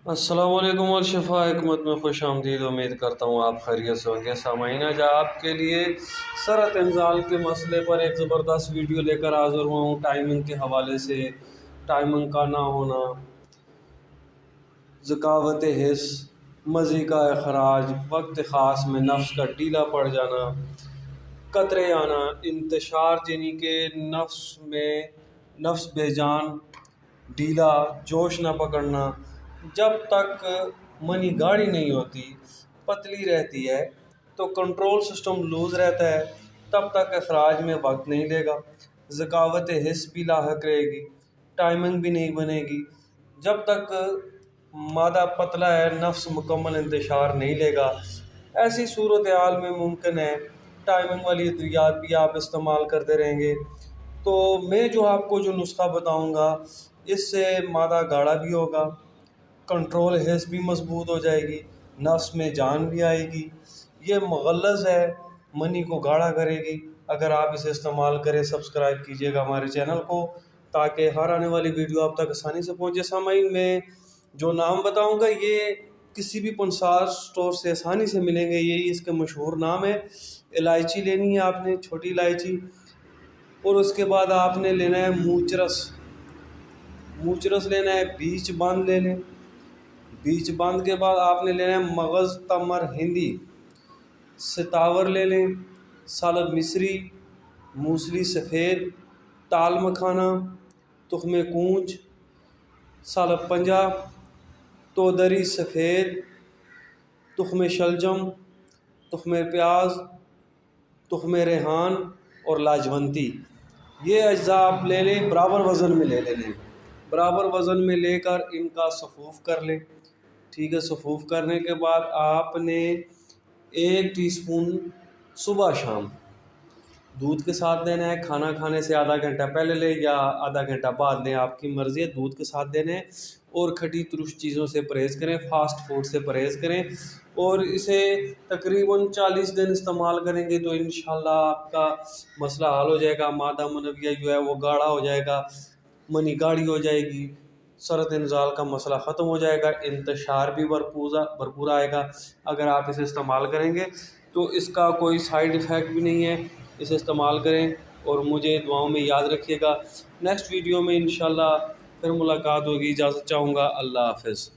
अस्सलाम वालेकुम और शिफा हिकमत में खुश आमदीद। उम्मीद करता हूँ आप खैरियत से होंगे। सामाईन, आज आपके लिए सरत इंजाल के मसले पर एक ज़बरदस्त वीडियो लेकर हाज़िर हुआ हूँ। टाइमिंग के हवाले से, टाइमिंग का ना होना, ज़कावत हिस्स, मज़ी का अखराज, वक्त ख़ास में नफ्स का ढीला पड़ जाना, कतरे आना, इंतशार यानी कि नफ्स बेजान, ढीला, जोश न पकड़ना। जब तक मनी गाढ़ी नहीं होती, पतली रहती है, तो कंट्रोल सिस्टम लूज़ रहता है, तब तक अखराज में वक्त नहीं लेगा, ज़कावत हिस्स भी लाहक रहेगी, टाइमिंग भी नहीं बनेगी। जब तक मादा पतला है, नफ्स मुकम्मल इंतशार नहीं लेगा। ऐसी सूरत हाल में मुमकिन है टाइमिंग वाली अद्वियात भी आप इस्तेमाल करते रहेंगे। तो मैं जो आपको जो नुस्खा बताऊंगा, इससे मादा गाढ़ा भी होगा, कंट्रोल हिस्स भी मजबूत हो जाएगी, नफ्स में जान भी आएगी। ये मुग़ल्लज़ है, मनी को गाढ़ा करेगी। अगर आप इसे इस्तेमाल करें, सब्सक्राइब कीजिएगा हमारे चैनल को, ताकि हर आने वाली वीडियो आप तक आसानी से पहुँचे। सामाईन, में जो नाम बताऊंगा ये किसी भी पंसार स्टोर से आसानी से मिलेंगे, यही इसके मशहूर नाम है। इलायची लेनी है आपने, छोटी इलायची, और उसके बाद आपने लेना है मूचरस लेना है, बीच बंद ले लें। बीच बंद के बाद आपने लेना है मगज़, तमर, हिंदी, सितावर ले लें, सालब मिस्री, मूसली सफ़ेद, ताल मखाना, तुख्मे कूंज, सालब पंजा, तोदरी सफ़ेद, तुख्मे शलजम, तुख्मे प्याज, तुख्मे रेहान और लाजवंती। ये अज्जा आप ले लें, बराबर वज़न में ले लें। बराबर वज़न में लेकर इनका सफ़ूफ़ कर लें। ठीक है, सफ़ूफ़ करने के बाद आपने 1 टीस्पून सुबह शाम दूध के साथ देना है। खाना खाने से आधा घंटा पहले लें या आधा घंटा बाद लें, आपकी मर्ज़ी है। दूध के साथ देने हैं और खटी तुरुश चीज़ों से परहेज़ करें, फ़ास्ट फूड से परहेज़ करें, और इसे तकरीबन 40 दिन इस्तेमाल करेंगे तो इंशाल्लाह आपका मसला हल हो जाएगा। मादा मनविया जो है वो गाढ़ा हो जाएगा, मनी गाढ़ी हो जाएगी, सरत इंजाल का मसला ख़त्म हो जाएगा, इंतशार भी भरपूर आएगा। अगर आप इसे इस्तेमाल करेंगे तो इसका कोई साइड इफ़ेक्ट भी नहीं है। इसे इस्तेमाल करें और मुझे दुआओं में याद रखिएगा। नेक्स्ट वीडियो में इंशाल्लाह फिर मुलाकात होगी। इजाज़त चाहूँगा। अल्लाह हाफ़िज़।